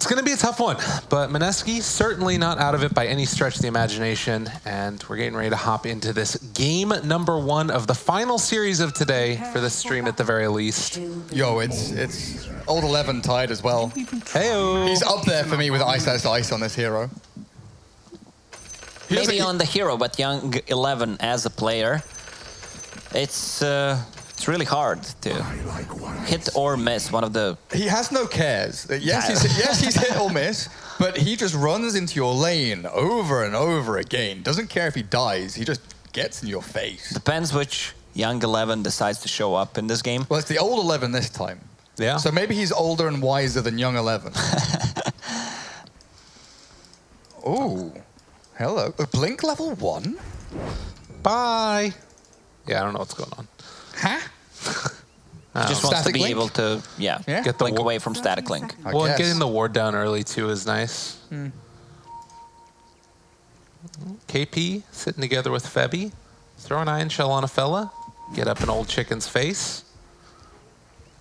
going to be a tough one, but Mineski certainly not out of it by any stretch of the imagination, and we're getting ready to hop into this game number 1 of the final series of today for this stream at the very least. Yo, it's old 11 tied as well. Hey-o. He's up there for me with ice on this hero. Maybe on the hero, but young 11 as a player, it's really hard to hit or miss one of the... He has no cares. Yes, he's hit or miss, but he just runs into your lane over and over again. Doesn't care if he dies, he just gets in your face. Depends which young 11 decides to show up in this game. Well, it's the old 11 this time. Yeah. So maybe he's older and wiser than young 11. Ooh. Hello. Blink level 1? Bye. Yeah, I don't know what's going on. Huh? Just wants to be Link? able to, get the blink away from static link. Well, and getting the ward down early too is nice. KP sitting together with Febby, throw an iron shell on a fella, get up an old chicken's face,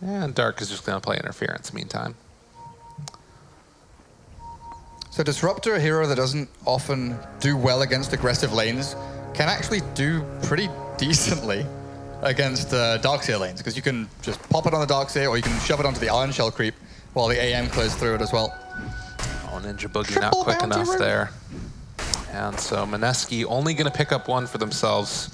and Dark is just going to play interference meantime. So Disruptor, a hero that doesn't often do well against aggressive lanes, can actually do pretty decently against Darkseer lanes, because you can just pop it on the Darkseer, or you can shove it onto the Iron Shell creep while the AM clears through it as well. Oh, Ninja Boogie not quick enough there. And so Mineski only going to pick up 1 for themselves.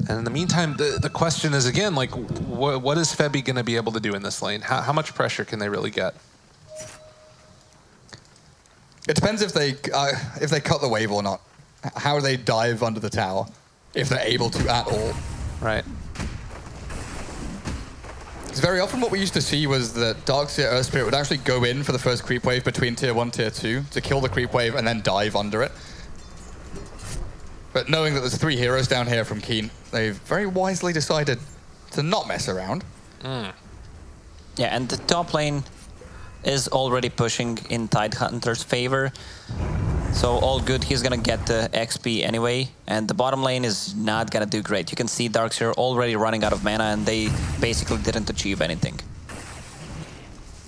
And in the meantime, the question is, again, like, what is Febby going to be able to do in this lane? How much pressure can they really get? It depends if they cut the wave or not. How they dive under the tower, if they're able to at all. Right. Because very often what we used to see was that Darkseer Earth Spirit would actually go in for the first creep wave between tier 1, tier 2 to kill the creep wave and then dive under it. But knowing that there's 3 heroes down here from Keen, they've very wisely decided to not mess around. Yeah, and the top lane is already pushing in Tidehunter's favor. So all good, he's gonna get the XP anyway, and the bottom lane is not gonna do great. You can see Darkseer already running out of mana, and they basically didn't achieve anything.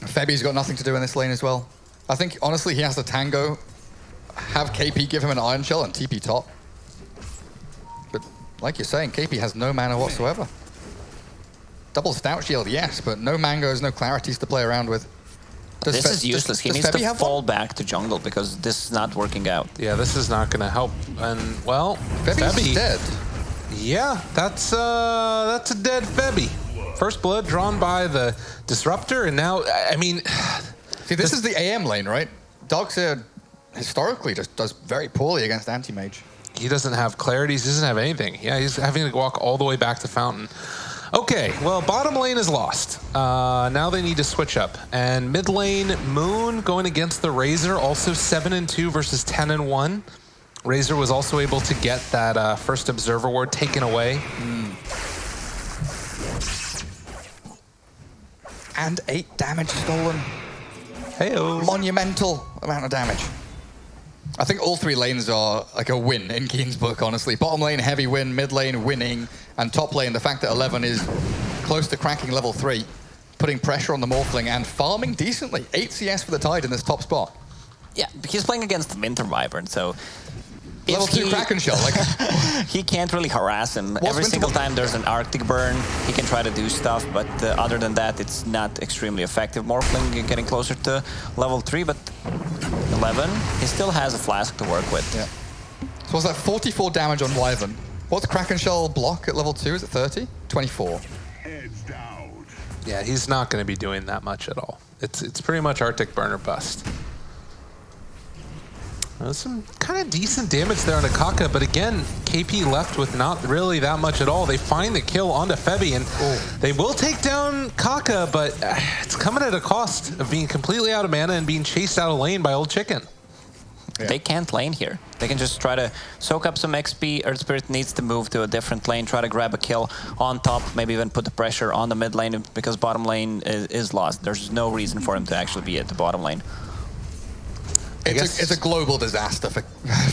Febby's got nothing to do in this lane as well. I think, honestly, he has to tango, have KP give him an Iron Shell and TP top. But like you're saying, KP has no mana whatsoever. Double Stout Shield, yes, but no mangoes, no clarities to play around with. This is useless. He needs to fall back to jungle because this is not working out. Yeah, this is not going to help. And, well, Febby's dead. Yeah, that's a dead Febby. First blood drawn by the Disruptor, and now, I mean... See, this is the AM lane, right? Darkseer historically just does very poorly against anti-mage. He doesn't have clarities, he doesn't have anything. Yeah, he's having to walk all the way back to Fountain. Okay, well, bottom lane is lost. Now they need to switch up. And mid lane, Moon going against the Razor, also 7-2 versus 10-1. Razor was also able to get that first Observer Ward taken away. And 8 damage stolen. Hey-o. Monumental amount of damage. I think all 3 lanes are like a win in Keen's book, honestly. Bottom lane, heavy win. Mid lane, winning. And top lane, the fact that 11 is close to cracking level 3, putting pressure on the Morphling and farming decently. 8 CS for the Tide in this top spot. Yeah, he's playing against the Winter Wyvern, so... Level 2 Kraken Shell. Like, he can't really harass him. Every single time there's an Arctic burn, he can try to do stuff, but other than that, it's not extremely effective. Morphling getting closer to level 3, but 11, he still has a flask to work with. Yeah. So what's that, 44 damage on Wyvern? What's Kraken Shell block at level 2? Is it 30? 24. Yeah, he's not going to be doing that much at all. It's pretty much Arctic burn or bust. There's some kind of decent damage there on Akaka, but again, KP left with not really that much at all. They find the kill onto Febby, and they will take down Kaka, but it's coming at a cost of being completely out of mana and being chased out of lane by Old Chicken. Yeah. They can't lane here. They can just try to soak up some XP. Earth Spirit needs to move to a different lane, try to grab a kill on top, maybe even put the pressure on the mid lane because bottom lane is lost. There's no reason for him to actually be at the bottom lane. It's a global disaster for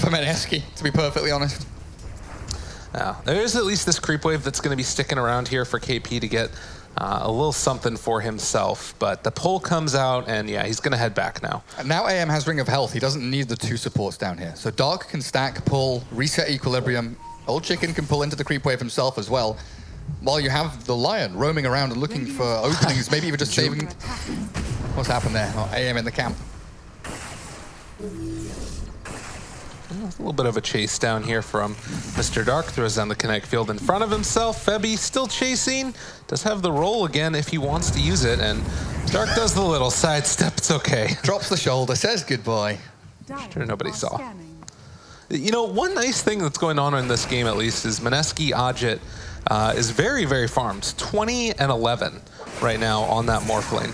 Mineski, to be perfectly honest. Now, there is at least this creep wave that's going to be sticking around here for KP to get a little something for himself. But the pull comes out, and yeah, he's going to head back now. And now AM has Ring of Health. He doesn't need the 2 supports down here. So Dark can stack, pull, reset equilibrium. Old Chicken can pull into the creep wave himself as well. While you have the Lion roaming around and looking for openings, maybe even just saving... What's happened there? Oh, AM in the camp. A little bit of a chase down here from Mr. Dark. Throws down the kinetic field in front of himself. Febby still chasing. Does have the roll again if he wants to use it. And Dark does the little sidestep. It's okay. Drops the shoulder, says goodbye. Sure nobody saw. You know, one nice thing that's going on in this game, at least, is Mineski Ajit is very, very farmed. 20 and 11 right now on that Morph lane.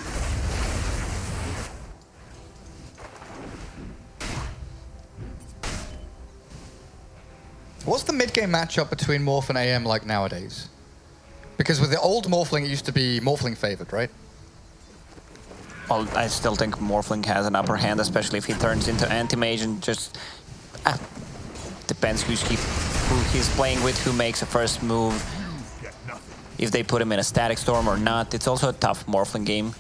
What's the mid-game matchup between Morph and AM like nowadays? Because with the old Morphling, it used to be Morphling favored, right? Well, I still think Morphling has an upper hand, especially if he turns into anti-mage and just... depends who he's playing with, who makes a first move, if they put him in a static storm or not. It's also a tough Morphling game.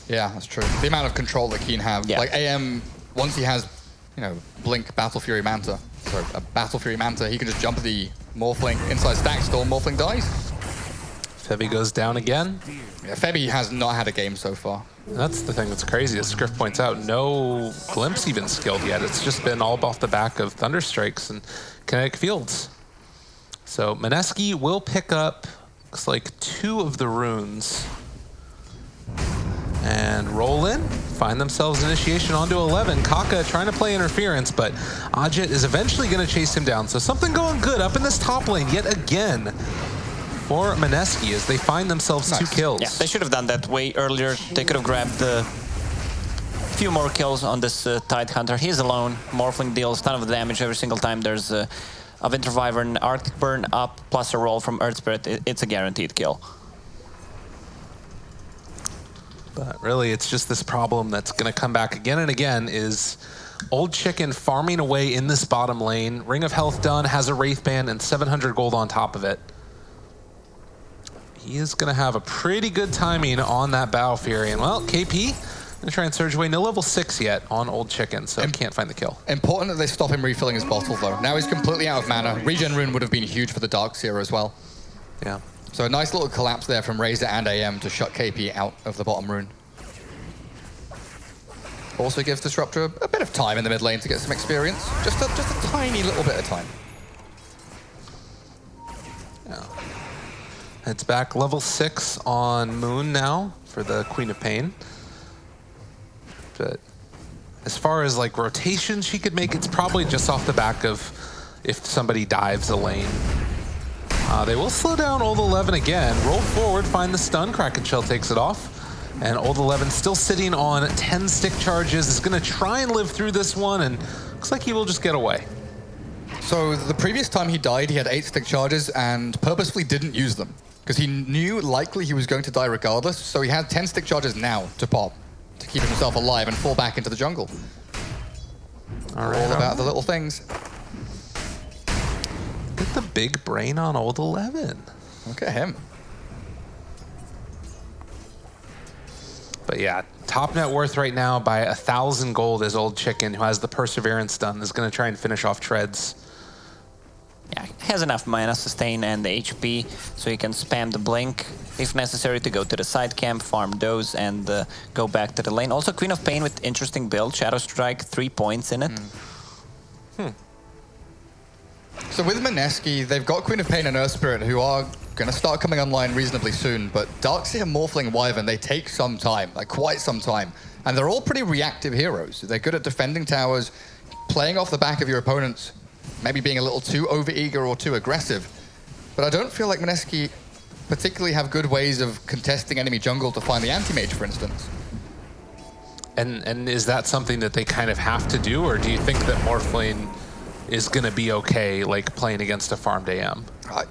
Yeah, that's true. The amount of control that Keen have. Yeah. Like AM, once he has, you know, Blink, Battle Fury Manta, sorry, a Battle Fury Manta, he can just jump the Morphling inside stack storm, Morphling dies. Febby goes down again. Yeah, Febby has not had a game so far. That's the thing that's crazy, as Scriff points out, no Glimpse even skilled yet. It's just been all off the back of Thunderstrikes and Kinetic Fields. So Mineski will pick up, looks like 2 of the runes. And roll in, find themselves initiation onto 11. Kaka trying to play interference, but Ajit is eventually going to chase him down. So something going good up in this top lane yet again for Mineski as they find themselves 2 kills. Yeah, they should have done that way earlier. They could have grabbed a few more kills on this Tidehunter. He's alone. Morphling deals a ton of damage every single time there's a Winter Wyvern, Arctic Burn up, plus a roll from Earth Spirit. It's a guaranteed kill. But really, it's just this problem that's going to come back again and again is Old Chicken farming away in this bottom lane. Ring of Health done, has a Wraith Band and 700 gold on top of it. He is going to have a pretty good timing on that Battle Fury. And, well, KP going to try and surge away. No level 6 yet on Old Chicken, so can't find the kill. Important that they stop him refilling his bottle, though. Now he's completely out of mana. Regen Rune would have been huge for the Darks here as well. Yeah. So a nice little collapse there from Razor and AM to shut KP out of the bottom rune. Also gives Disruptor a bit of time in the mid lane to get some experience. Just a tiny little bit of time. Yeah. Heads back level 6 on Moon now for the Queen of Pain. But as far as like rotation she could make, it's probably just off the back of if somebody dives a lane. They will slow down Old 11 again. Roll forward, find the stun. Kraken Shell takes it off. And Old 11 still sitting on 10 stick charges. Is going to try and live through this one, and looks like he will just get away. So the previous time he died, he had 8 stick charges and purposefully didn't use them because he knew likely he was going to die regardless. So he had 10 stick charges now to pop to keep himself alive and fall back into the jungle. All about the little things. Look at the big brain on Old 11. Look at him. But yeah, top net worth right now by 1,000 gold is Old Chicken, who has the Perseverance done, is going to try and finish off Treads. Yeah, he has enough mana, sustain, and HP, so he can spam the blink if necessary to go to the side camp, farm those, and go back to the lane. Also, Queen of Pain with interesting build, Shadow Strike, 3 points in it. So with Mineski, they've got Queen of Pain and Earth Spirit, who are going to start coming online reasonably soon, but Darkseer, Morphling, Wyvern, they take some time, like quite some time. And they're all pretty reactive heroes. They're good at defending towers, playing off the back of your opponents, maybe being a little too overeager or too aggressive. But I don't feel like Mineski particularly have good ways of contesting enemy jungle to find the anti-mage, for instance. And is that something that they kind of have to do, or do you think that Morphling is going to be okay, like playing against a farmed AM?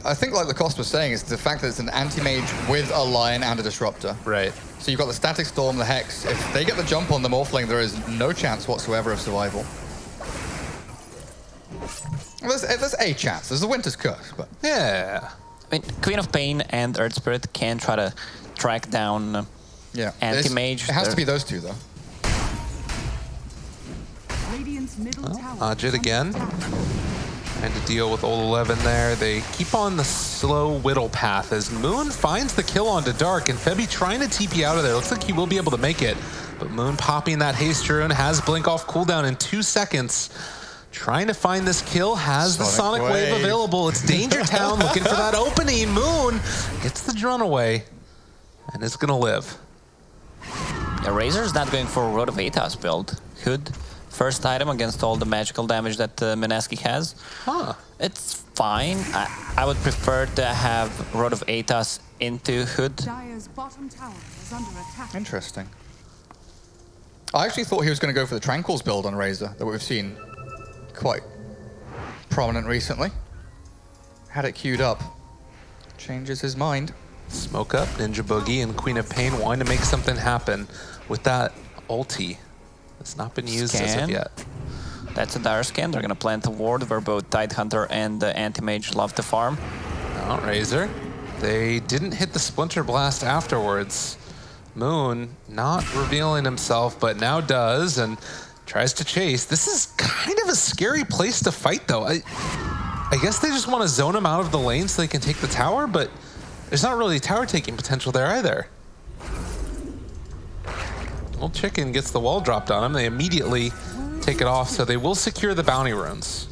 I think, like Lacoste was saying, is the fact that it's an anti-mage with a Lion and a Disruptor. Right. So you've got the Static Storm, the Hex. If they get the jump on the Morphling, there is no chance whatsoever of survival. There's a chance. There's a Winter's Curse, but... Yeah. I mean, Queen of Pain and Earth Spirit can try to track down Yeah. Anti-Mage. It has to be those two, though. Ajit again. Trying to deal with old 11 there. They keep on the slow whittle path as Moon finds the kill onto Dark, and Febby trying to TP out of there. Looks like he will be able to make it. But Moon popping that haste rune, has blink off cooldown in 2 seconds. Trying to find this kill, has the Sonic Wave available. It's Danger Town looking for that opening. Moon gets the drone away and is gonna live. Yeah, Razor's not going for a Road of Atos build. Hood, first item against all the magical damage that Mineski has. Huh. It's fine. I would prefer to have Road of Atos into Hood. Dire's bottom tower is under attack. Interesting. I actually thought he was going to go for the Tranquils build on Razor that we've seen quite prominent recently. Had it queued up. Changes his mind. Smoke up, Ninja Boogie, and Queen of Pain wanting to make something happen with that ulti. It's not been used as of yet. That's a dire scan. They're going to plant a ward where both Tidehunter and the Anti-Mage love to farm. Oh, Razor. They didn't hit the Splinter Blast afterwards. Moon not revealing himself, but now does, and tries to chase. This is kind of a scary place to fight, though. I guess they just want to zone him out of the lane so they can take the tower, but there's not really tower taking potential there either. Old Chicken gets the wall dropped on him. They immediately take it off, so they will secure the bounty runes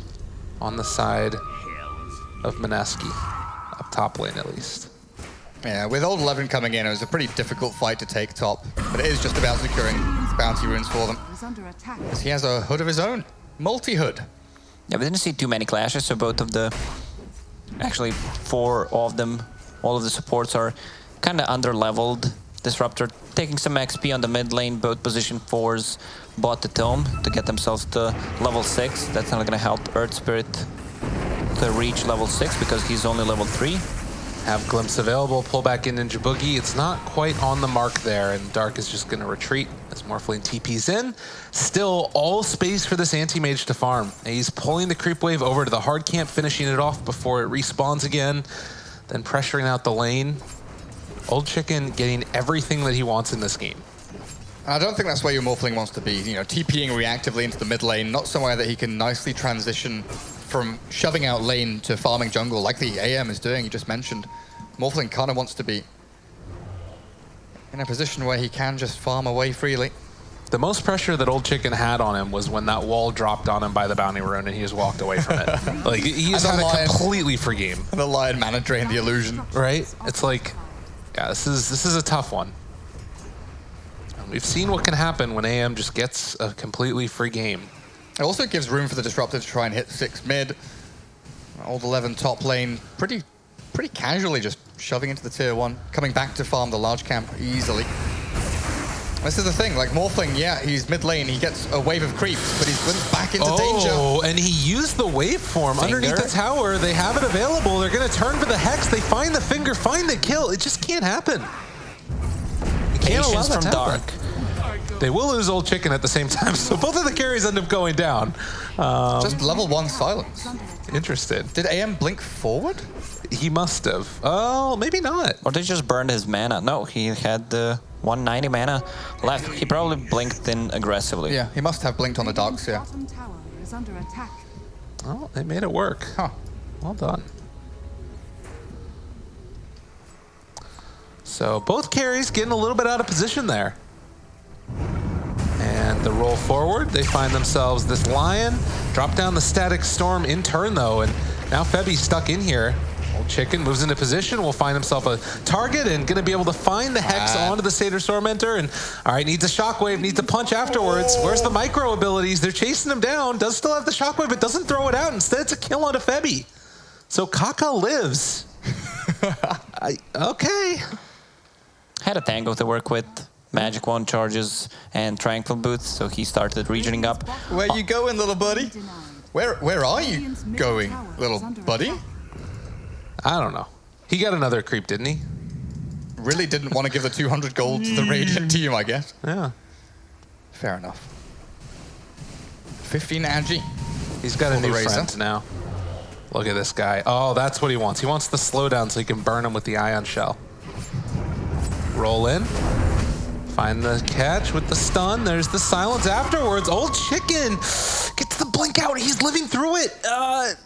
on the side of Mineski, up top lane at least. Yeah, with old 11 coming in, it was a pretty difficult fight to take top, but it is just about securing bounty runes for them. Because he has a hood of his own, multi-hood. Yeah, we didn't see too many clashes, so both of the, actually 4 of them, all of the supports are kind of under-leveled. Disruptor taking some XP on the mid lane, both position 4s bought the Tome to get themselves to level 6. That's not going to help Earth Spirit to reach level 6 because he's only level 3. Have Glimpse available, pull back in Ninja Boogie. It's not quite on the mark there, and Dark is just going to retreat as Morphling TP's in. Still all space for this Anti-Mage to farm. He's pulling the creep wave over to the hard camp, finishing it off before it respawns again, then pressuring out the lane. Old Chicken getting everything that he wants in this game. I don't think that's where your Morphling wants to be. You know, TPing reactively into the mid lane, not somewhere that he can nicely transition from shoving out lane to farming jungle like the AM is doing, you just mentioned. Morphling kind of wants to be in a position where he can just farm away freely. The most pressure that Old Chicken had on him was when that wall dropped on him by the bounty rune and he just walked away from it. Like, he just had a completely free game. The Lion mana drained the illusion. Right? It's like, yeah, this is a tough one. And we've seen what can happen when AM just gets a completely free game. It also gives room for the Disruptor to try and hit 6 mid. Old 11 top lane, pretty casually just shoving into the tier 1, coming back to farm the large camp easily. This is the thing, like Morphling, yeah, he's mid lane, he gets a wave of creeps, but he's back into danger. Oh, and he used the waveform underneath the tower. They have it available. They're going to turn for the Hex. They find the finger, find the kill. It just can't happen. You can't allow that from to Dark. happen. They will lose Old Chicken at the same time, so both of the carries end up going down. Just level 1 silence. Interested. Did AM blink forward? He must have. Oh, maybe not. Or they just burned his mana. No, he had the 190 mana left. He probably blinked in aggressively. Yeah, he must have blinked on the Darks, yeah. Bottom tower is under attack. Oh, they made it work. Huh. Well done. So both carries getting a little bit out of position there. And the roll forward, they find themselves this Lion, drop down the Static Storm in turn though, and now Febby's stuck in here. Old Chicken moves into position, will find himself a target and gonna be able to find the Hex onto the Satyr Tormentor, and all right, needs a Shockwave, needs a punch afterwards. Where's the micro abilities? They're chasing him down, does still have the Shockwave, but doesn't throw it out. Instead, it's a kill onto Febby. So Kaka lives. Okay. Had a tango to work with. Magic Wand charges and Tranquil Boots, so he started regioning up. Where you going, little buddy? Where are you going, little buddy? I don't know. He got another creep, didn't he? Really didn't want to give the 200 gold to the Radiant team, I guess. Yeah. Fair enough. 15 Agi. He's got a new Razor. friend now. Look at this guy. Oh, that's what he wants. He wants the slowdown so he can burn him with the ion shell. Roll in. Find the catch with the stun. There's the silence afterwards. Old Chicken gets the blink out. He's living through it.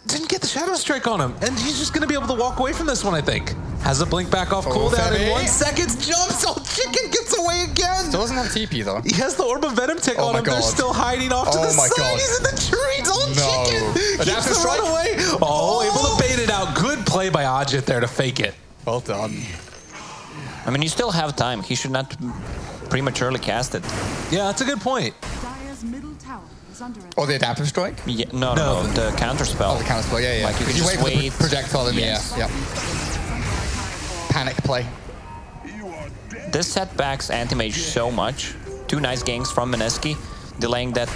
Didn't get the Shadow Strike on him. And he's just going to be able to walk away from this one, I think. Has a blink back off cooldown in 1 second. Jumps. Old Chicken gets away again. Still doesn't have TP, though. He has the Orb of Venom tick on him. God. They're still hiding off to the side. God. He's in the trees. Old Chicken Adaptive keeps the strike. run away. Oh, able to bait it out. Good play by Ajit there to fake it. Well done. I mean, you still have time. He should not prematurely cast it. Yeah, that's a good point. Dire's middle tower is under attack. Or the adaptive strike? Yeah, no, the counter spell. Oh, the counter spell, yeah. Like, you If can just wait for the wait. projectile in the air. Yes. Yep. Panic play. This setbacks anti-mage so much. 2 nice ganks from Mineski, delaying that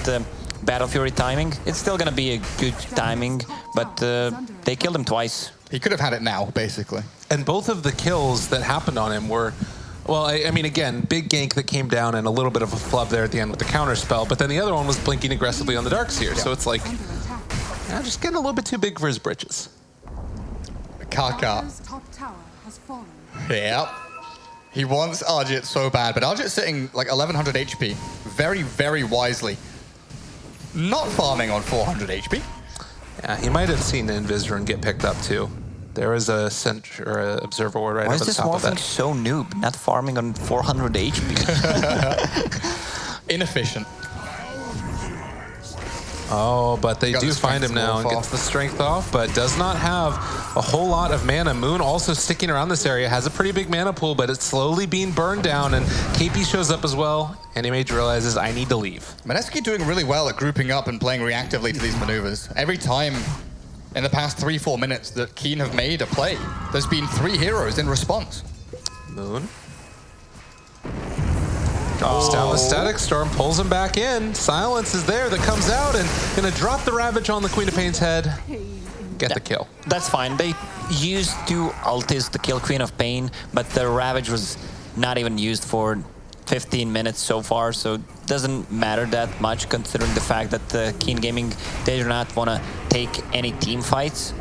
Battle Fury timing. It's still gonna be a good timing, but they killed him twice. He could have had it now, basically. And both of the kills that happened on him were, well, I mean, again, big gank that came down and a little bit of a flub there at the end with the counter spell, but then the other one was blinking aggressively on the Darkseer. So it's like, just getting a little bit too big for his britches. Kaka. Dire's top tower has fallen. Yep. He wants Ajit so bad, but Ajit's sitting like 1100 HP. Very, very wisely. Not farming on 400 HP. Yeah, he might have seen the Invisrun get picked up too. There is a observer ward right Why up is at the this top of Morphling that. so noob? Not farming on 400 HP. Inefficient. Oh, but they Got do the find him strength now and dwarf gets off. the strength off, but does not have a whole lot of mana. Moon also sticking around this area, has a pretty big mana pool, but it's slowly being burned down, and KP shows up as well. Anti-Mage realizes, I need to leave. Mineski doing really well at grouping up and playing reactively to these maneuvers. Every time in the past 3-4 minutes that Keen have made a play, there's been 3 heroes in response. Moon. Drops down the Static Storm, pulls him back in. Silence is there that comes out and gonna drop the Ravage on the Queen of Pain's head. Get the kill. That's fine. They used 2 ultis to kill Queen of Pain, but the Ravage was not even used for 15 minutes so far, so it doesn't matter that much considering the fact that the Keen Gaming, they do not want to take any team fights.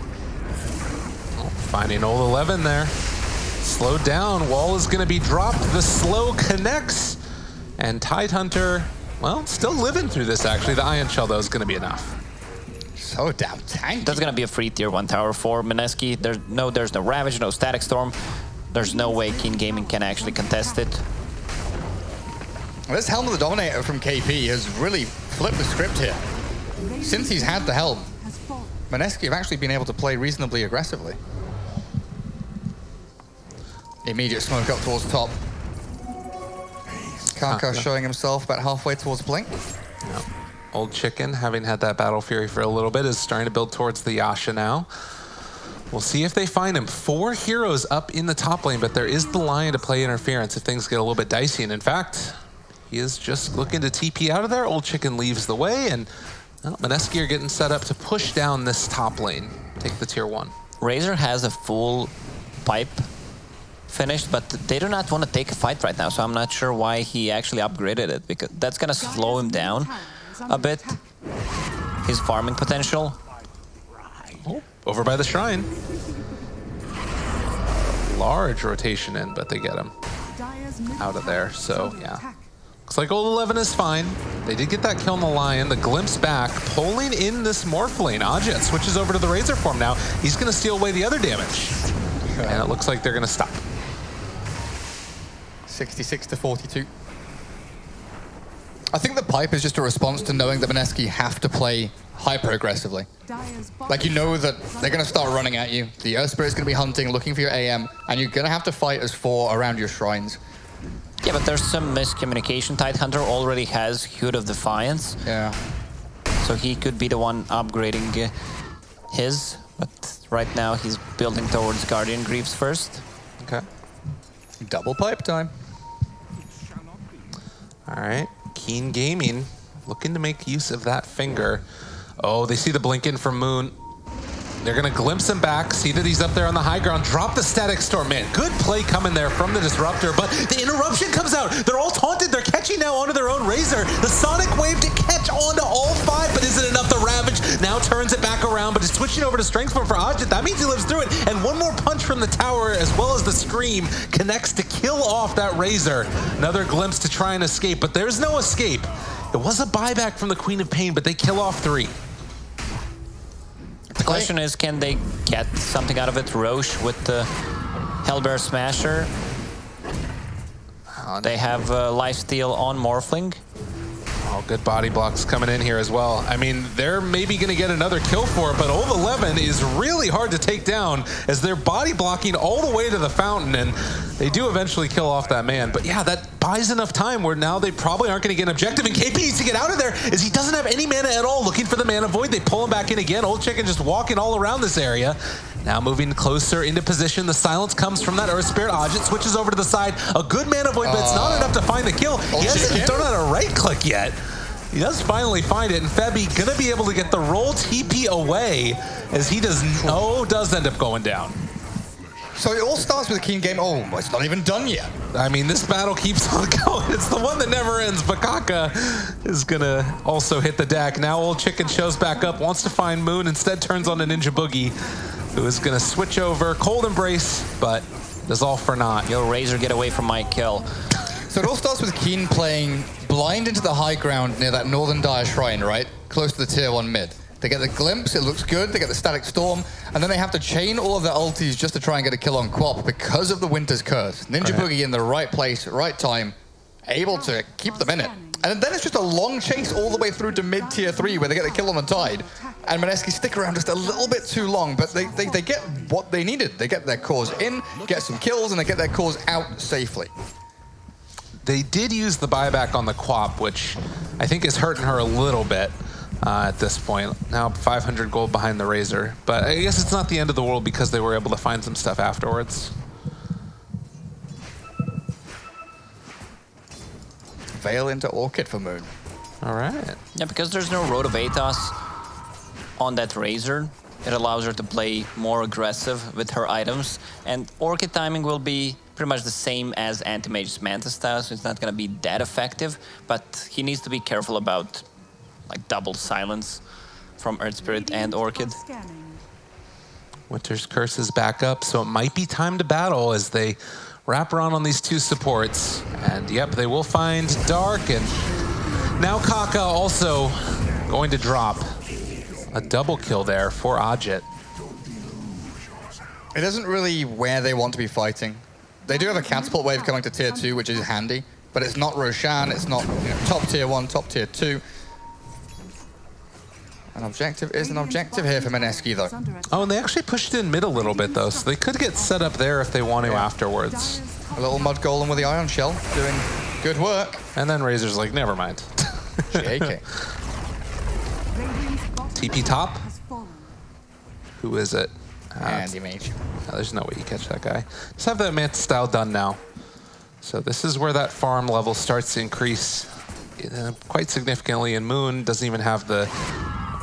Finding old 11 there. Slowed down, wall is gonna be dropped. The slow connects. And Tidehunter, well, still living through this actually. The Ion Shell though is gonna be enough. So damn tanky. That's going to be a free tier 1 tower for Mineski. There's no Ravage, no Static Storm. There's no way Keen Gaming can actually contest it. This Helm of the Dominator from KP has really flipped the script here. Since he's had the Helm, Has fallen. Mineski have actually been able to play reasonably aggressively. Immediate smoke up towards the top. Kaka showing himself about halfway towards Blink. Yep. Old Chicken, having had that Battle Fury for a little bit, is starting to build towards the Yasha now. We'll see if they find him. 4 heroes up in the top lane, but there is the Lion to play interference if things get a little bit dicey. And in fact, he is just looking to TP out of there. Old Chicken leaves the way, and well, Mineski are getting set up to push down this top lane, take the tier 1. Razor has a full pipe finished, but they do not want to take a fight right now, so I'm not sure why he actually upgraded it, because that's going to slow him down a bit. His farming potential. Oh, over by the shrine. Large rotation in, but they get him Dire's middle out of there, tower is so under yeah. attack. Looks like old 11 is fine. They did get that kill on the Lion. The glimpse back, pulling in this Morph lane. Ajit switches over to the Razor form now. He's going to steal away the other damage. And it looks like they're going to stop. 66 to 42. I think the pipe is just a response to knowing that Mineski have to play hyper aggressively. Dire's bottom Like, you know that tower is they're going to under start running at you. The Earth Spirit's going to be hunting, looking for your AM, and you're going to have to fight as 4 around your shrines. Yeah, but there's some miscommunication. Tidehunter already has Hood of Defiance, Yeah. so he could be the one upgrading his, but right now he's building towards Guardian Greaves first. Okay. Double pipe time. All right. Keen Gaming looking to make use of that finger. Oh, they see the blink in from Moon. They're going to glimpse him back, see that he's up there on the high ground, drop the Static Storm. Man, good play coming there from the Disruptor, but the interruption comes out. They're all taunted. They're catching now onto their own Razor. The Sonic Wave to catch onto all 5, but is it enough? The Ravage Now turns it back around, but is switching over to strength for Ajit. That means he lives through it. And one more punch from the tower, as well as the scream, connects to kill off that Razor. Another glimpse to try and escape, but there's no escape. It was a buyback from the Queen of Pain, but they kill off 3. The question is, can they get something out of it? Roche with the Hellbear Smasher. They have lifesteal on Morphling. Oh, good body blocks coming in here as well. I mean, they're maybe going to get another kill for it, but Ov 11 is really hard to take down as they're body blocking all the way to the fountain, and they do eventually kill off that man. But yeah, that buys enough time where now they probably aren't going to get an objective, and KP needs to get out of there as he doesn't have any mana at all, looking for the Mana Void. They pull him back in again. Old Chicken just walking all around this area. Now moving closer into position. The silence comes from that Earth Spirit. Ajit switches over to the side. A good Mana Void, but it's not enough to find the kill. He hasn't done a right click yet. He does finally find it, and Febby gonna be able to get the roll TP away as he does end up going down. So it all starts with a Keen game. Oh, it's not even done yet. I mean, this battle keeps on going. It's the one that never ends. Bakaka is gonna also hit the deck. Now Old Chicken shows back up, wants to find Moon, instead turns on a Ninja Boogie, who is gonna switch over. Cold Embrace, but does all for naught. Yo, Razor, get away from my kill. So it all starts with Keen playing blind into the high ground near that Northern Dire Shrine, right? Close to the tier 1 mid. They get the glimpse, it looks good, they get the Static Storm, and then they have to chain all of their ultis just to try and get a kill on Quap because of the Winter's Curse. Ninja Boogie in the right place, right time, able to keep them in it. And then it's just a long chase all the way through to mid tier 3 where they get the kill on the Tide. And Mineski stick around just a little bit too long, but they get what they needed. They get their cores in, get some kills, and they get their cores out safely. They did use the buyback on the Quap, which I think is hurting her a little bit at this point. Now 500 gold behind the Razor, but I guess it's not the end of the world because they were able to find some stuff afterwards. Veil into Orchid for Moon. All right. Yeah, because there's no Road of Aethos on that Razor, it allows her to play more aggressive with her items, and Orchid timing will be pretty much the same as Anti-Mage's Manta style, so it's not going to be that effective, but he needs to be careful about like double silence from Earth Spirit and Orchid. Winter's Curse is back up, so it might be time to battle as they wrap around on these 2 supports. And yep, they will find Dark, and now Kaka also going to drop a double kill there for Ajit. It isn't really where they want to be fighting. They do have a catapult wave coming to tier 2, which is handy, but it's not Roshan, it's not top tier 1, top tier 2. An objective is an objective here for Mineski, though. Oh, and they actually pushed in mid a little bit, though, so they could get set up there if they want to afterwards. A little Mud Golem with the Ion Shell, doing good work. And then Razor's like, never mind. JK. TP top? Who is it? Anti-Mage. There's no way you catch that guy. Just have that Manta style done now. So this is where that farm level starts to increase quite significantly, and Moon doesn't even have the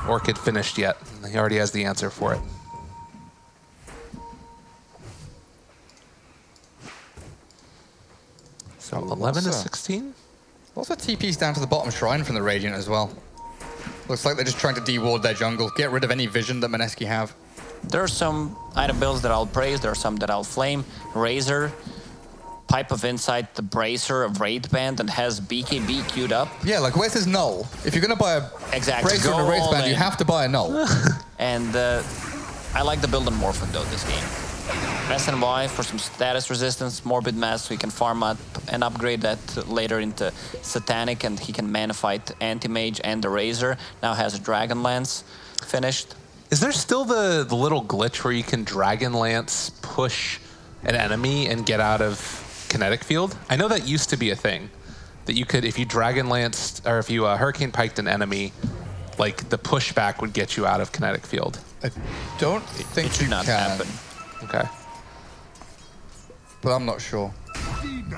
Orchid finished yet. He already has the answer for it. So 11 to 16? Also TP's down to the bottom shrine from the Radiant as well. Looks like they're just trying to de-ward their jungle, get rid of any vision that Mineski have. There are some item builds that I'll praise, there are some that I'll flame. Razor, Pipe of Insight, the Bracer of Raid Band, and has BKB queued up. Yeah, like where's his null? If you're gonna buy a Bracer and a Raid Band, you have to buy a null. And I like the build on Morphin though this game. SNY for some status resistance, Morbid Mass, so he can farm up and upgrade that later into Satanic, and he can mana fight Anti-Mage and the Razor. Now has a Dragon Lance finished. Is there still the little glitch where you can Dragon Lance push an enemy and get out of kinetic field? I know that used to be a thing, that you could, if you Dragon Lanced, or if you Hurricane Piked an enemy, like the pushback would get you out of kinetic field. I don't think it should not happen. Okay. But I'm not sure.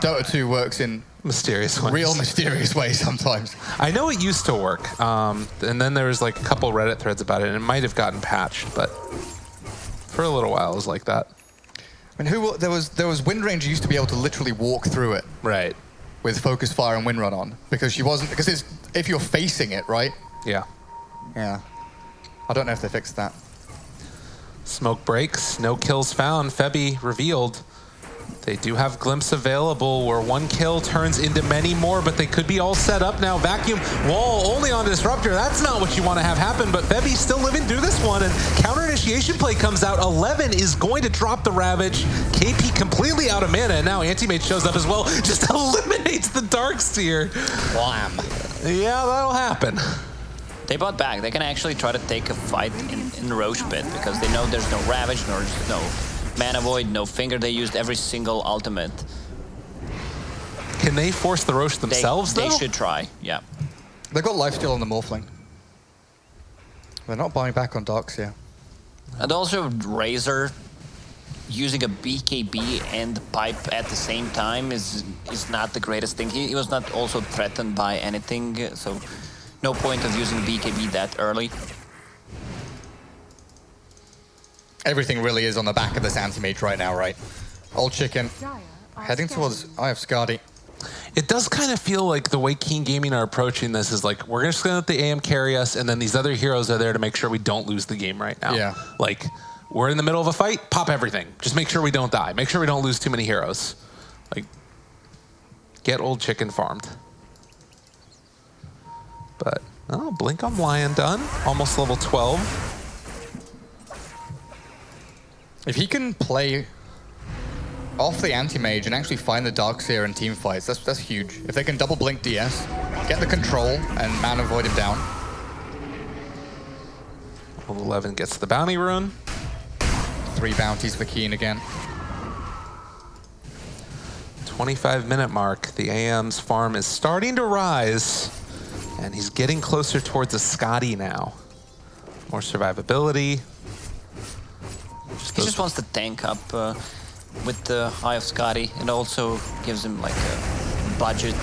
Dota 2 works in mysterious ways. Real mysterious ways sometimes. I know it used to work, and then there was like a couple Reddit threads about it, and it might have gotten patched, but for a little while it was like that. I mean, there was Wind Ranger used to be able to literally walk through it, right, with Focus Fire and Wind Run on, because she wasn't, because it's if you're facing it, right? Yeah. Yeah. I don't know if they fixed that. Smoke breaks, no kills found. Febby revealed. They do have Glimpse available where one kill turns into many more, but they could be all set up now. Vacuum wall only on Disruptor. That's not what you want to have happen, but Febby's still living through this one, and counter initiation play comes out. 11 is going to drop the Ravage. KP completely out of mana, and now Antimate shows up as well. Just eliminates the Darkseer. Wham. Yeah, that'll happen. They bought back. They can actually try to take a fight in Roche Pit because they know there's no Ravage, there's no Mana Void, no Finger. They used every single ultimate. Can they force the Roche themselves, They though? should try, yeah. They've got lifesteal on the Morphling. They're not buying back on Darkseer. And also Razor using a BKB and Pipe at the same time is not the greatest thing. He was not also threatened by anything, so no point of using BKB that early. Everything really is on the back of this Anti-Mage right now, right? Old Chicken Dire are heading towards scanning. Eye of Skadi. It does kind of feel like the way Keen Gaming are approaching this is like, we're just going to let the AM carry us, and then these other heroes are there to make sure we don't lose the game right now. Yeah. Like, we're in the middle of a fight, pop everything. Just make sure we don't die. Make sure we don't lose too many heroes. Like, get Old Chicken farmed. But, oh, Blink on Lion done. Almost level 12. If he can play off the Anti-Mage and actually find the Darkseer in team fights, that's huge. If they can double blink DS, get the control, and Mana Void him down. Level 11 gets the bounty rune. 3 bounties for Keen again. 25-minute mark. The AM's farm is starting to rise, and he's getting closer towards a Scotty now. More survivability. He just wants to tank up with the Eye of Skadi. It also gives him like a budget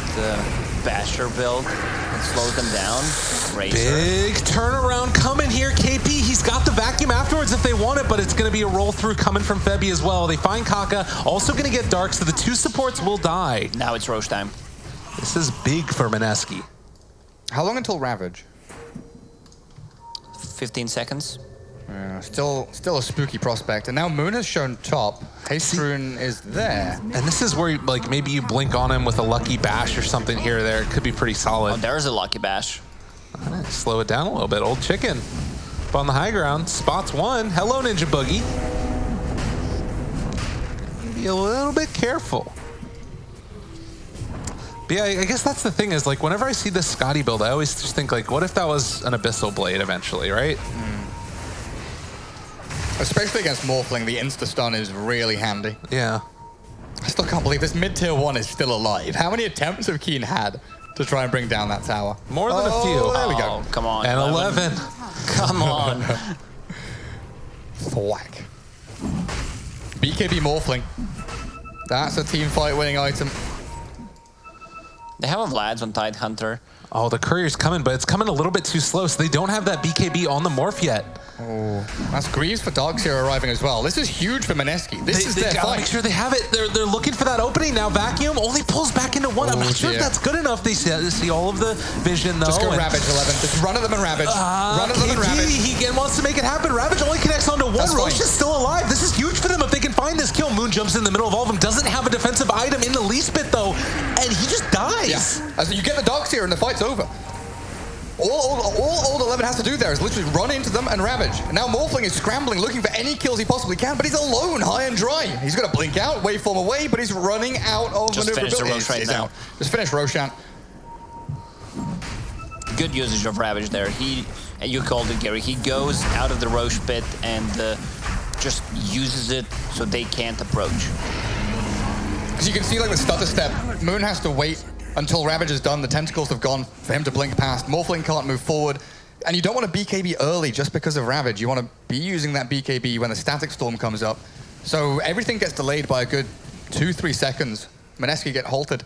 basher build and slows them down. Razor. Big turnaround coming here, KP. He's got the vacuum afterwards if they want it, but it's going to be a roll through coming from Febby as well. They find Kaka, also going to get Dark, so the 2 supports will die. Now it's Roche time. This is big for Mineski. How long until Ravage? 15 seconds. Still a spooky prospect. And now Moon has shown top. Haste Rune is there. And this is where, like, maybe you blink on him with a lucky bash or something here or there. It could be pretty solid. Oh, there's a lucky bash. Slow it down a little bit. Old Chicken up on the high ground. Spots one. Hello, Ninja Boogie. Be a little bit careful. But yeah, I guess that's the thing is, like, whenever I see this Scotty build, I always just think, like, what if that was an Abyssal Blade eventually, right? Especially against Morphling, the insta-stun is really handy. Yeah. I still can't believe this mid-tier 1 is still alive. How many attempts have Keen had to try and bring down that tower? More than a few. There we go. Oh, come on. And 11. Come on. Thwack. BKB Morphling. That's a team fight winning item. They have a Vlad's on Tidehunter. Oh, the courier's coming, but it's coming a little bit too slow, so they don't have that BKB on the Morph yet. Oh, that's Greaves for Darkseer arriving as well. This is huge for Mineski. This is They their gotta fight. make sure they have it. They're looking for that opening now. Vacuum only pulls back into one. I'm not sure if dear. that's good enough. They see all of the vision, though. Just go and- Ravage 11. Just run at them and Ravage. Run at them and KP, Ravage. he wants to make it happen. Ravage only connects onto one. That's Roche fine. is still alive. This is huge for them if they can find this kill. Moon jumps in the middle of all of them. Doesn't have a defensive item in the least bit, though. And he just dies. Yeah. As you get the Darkseer and the fight's over. All Old 11 has to do there is literally run into them and Ravage. And now Morphling is scrambling, looking for any kills he possibly can, but he's alone, high and dry. He's going to blink out, waveform away, but he's running out of Just finish the maneuverability. Roche right He's now. out. Just finish Roshan. Good usage of Ravage there. You called it, Gary. He goes out of the Roche pit and just uses it so they can't approach. As you can see, like the stutter step, Moon has to wait until Ravage is done. The tentacles have gone for him to blink past. Morphling can't move forward. And you don't want to BKB early just because of Ravage. You want to be using that BKB when the static storm comes up. So everything gets delayed by a good 2-3 seconds. Mineski get halted.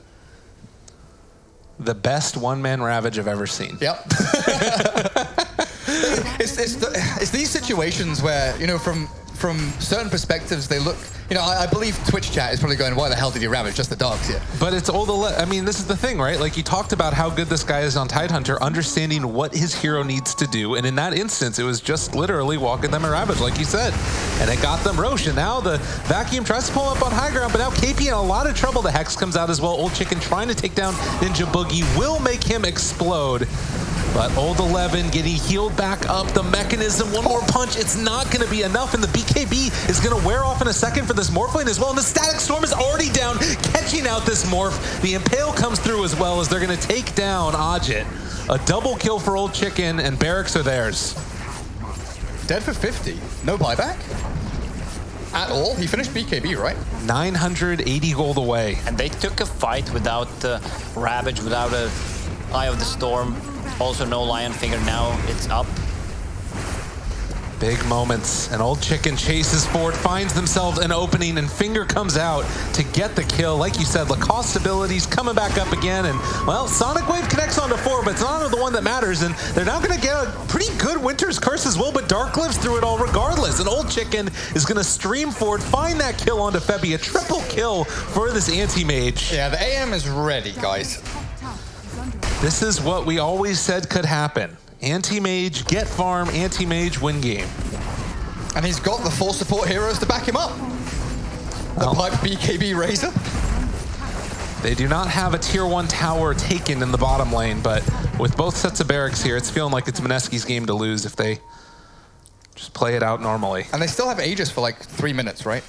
The best one-man Ravage I've ever seen. Yep. it's these situations where, you know, from from certain perspectives, they look... You know, I believe Twitch chat is probably going, why the hell did he ravage? Just the dogs here. But it's all I mean, this is the thing, right? Like, you talked about how good this guy is on Tidehunter, understanding what his hero needs to do. And in that instance, it was just literally walking them a ravage, like you said. And it got them Roche. And now the Vacuum tries to pull up on high ground, but now KP in a lot of trouble. The Hex comes out as well. Old Chicken trying to take down Ninja Boogie will make him explode. But Old 11 getting healed back up. The mechanism, one more punch. It's not going to be enough. And the BKB is going to wear off in a second for this Morphling as well. And the Static Storm is already down, catching out this Morph. The Impale comes through as well as they're going to take down Ajit. A double kill for Old Chicken, and Barracks are theirs. Dead for 50. No buyback? At all? He finished BKB, right? 980 gold away. And they took a fight without Ravage, without a Eye of the Storm. Also no Lion Finger. Now it's up. Big moments. And Old Chicken chases forward, finds themselves an opening, and Finger comes out to get the kill. Like you said, Lacoste abilities coming back up again. And, well, Sonic Wave connects onto 4, but it's not the one that matters. And they're now going to get a pretty good Winter's Curse as well, but Dark lives through it all regardless. And Old Chicken is going to stream forward, find that kill onto Febby. A triple kill for this anti-mage. Yeah, the AM is ready, guys. This is what we always said could happen. Anti-mage, get farm, anti-mage, win game. And he's got the full support heroes to back him up. The Pipe BKB Razor. They do not have a tier 1 tower taken in the bottom lane, but with both sets of barracks here, it's feeling like it's Mineski's game to lose if they just play it out normally. And they still have Aegis for like 3 minutes, right?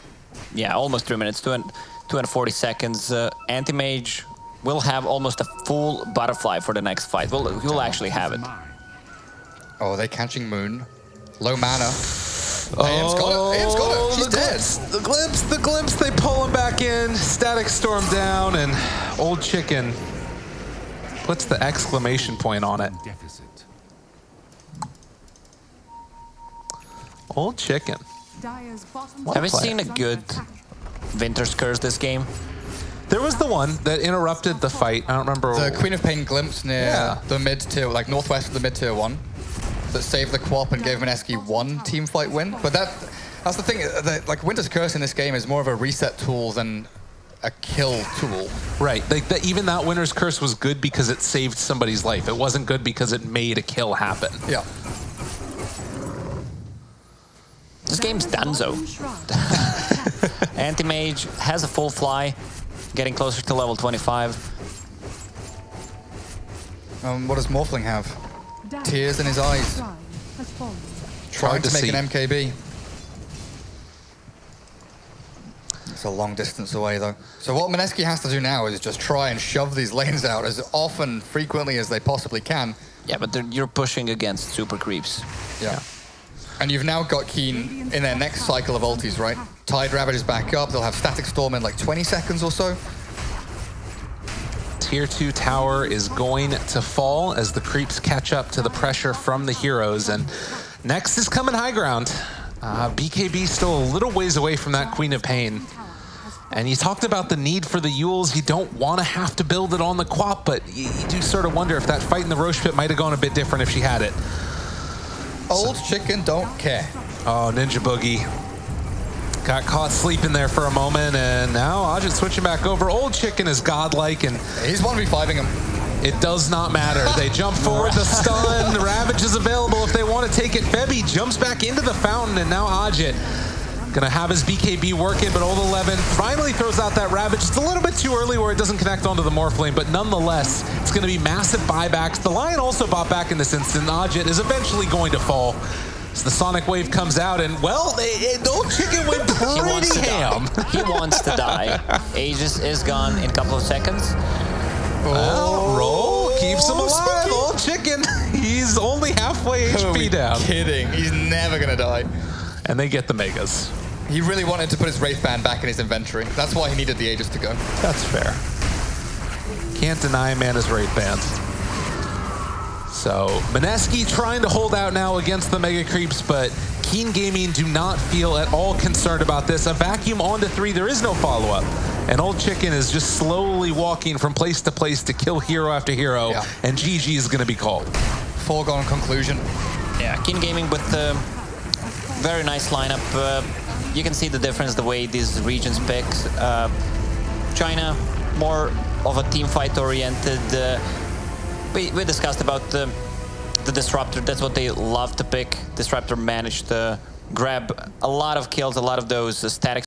Yeah, almost 3 minutes, 2 and 40 seconds. Anti-mage will have almost a full butterfly for the next fight. He'll actually have it. Oh, they're catching Moon. Low mana. AM's got it. AM's got it. She's dead. The glimpse, they pull him back in. Static Storm down, and Old Chicken puts the exclamation point on it. Old Chicken. Have you seen a good Winter's Curse this game? There was the one that interrupted the fight. I don't remember. The Queen of Pain glimpse near the mid-tier, like northwest of the mid-tier 1, that saved the co-op and gave Mineski 1 team fight win. But that's the thing, like Winter's Curse in this game is more of a reset tool than a kill tool. Right, like even that Winter's Curse was good because it saved somebody's life. It wasn't good because it made a kill happen. Yeah. This game's donezo. Anti-mage has a full fly, getting closer to level 25. What does Morphling have? Tears in his eyes. Trying to make an MKB. It's a long distance away, though. So what Mineski has to do now is just try and shove these lanes out as often, frequently as they possibly can. Yeah, but you're pushing against super creeps. Yeah. And you've now got Keen in their next cycle of ultis, right? Tide Ravage is back up. They'll have Static Storm in like 20 seconds or so. Tier 2 tower is going to fall as the creeps catch up to the pressure from the heroes. And next is coming high ground. BKB still a little ways away from that Queen of Pain. And you talked about the need for the Yules. You don't want to have to build it on the Quap, but you do sort of wonder if that fight in the Roche pit might have gone a bit different if she had it. Old Chicken don't care. Oh, Ninja Boogie. Got caught sleeping there for a moment, and now Ajit switching back over. Old Chicken is godlike, and he's 1v5ing him. It does not matter. They jump forward, the stun, the Ravage is available if they want to take it. Febby jumps back into the fountain, and now Ajit gonna have his BKB working, but Old 11 finally throws out that Ravage. It's a little bit too early where it doesn't connect onto the Morphling, but nonetheless, it's gonna be massive buybacks. The Lion also bought back in this instant. Ajit is eventually going to fall. So the Sonic Wave comes out, and, well, the Old Chicken went pretty ham. He wants to die. Aegis is gone in a couple of seconds. Well, roll keeps him alive. Spooky. Old Chicken, he's only halfway HP down. Kidding, he's never gonna die. And they get the Megas. He really wanted to put his Wraith Band back in his inventory. That's why he needed the Aegis to go. That's fair. Can't deny a man his Wraith Band. So, Mineski trying to hold out now against the Mega Creeps, but Keen Gaming do not feel at all concerned about this. A vacuum onto 3, there is no follow-up. And Old Chicken is just slowly walking from place to place to kill hero after hero, and GG is going to be called. Foregone conclusion. Yeah, Keen Gaming with the very nice lineup. you can see the difference the way these regions pick. China, more of a team fight oriented. We discussed about the Disruptor. That's what they love to pick. Disruptor managed to grab a lot of kills, a lot of those static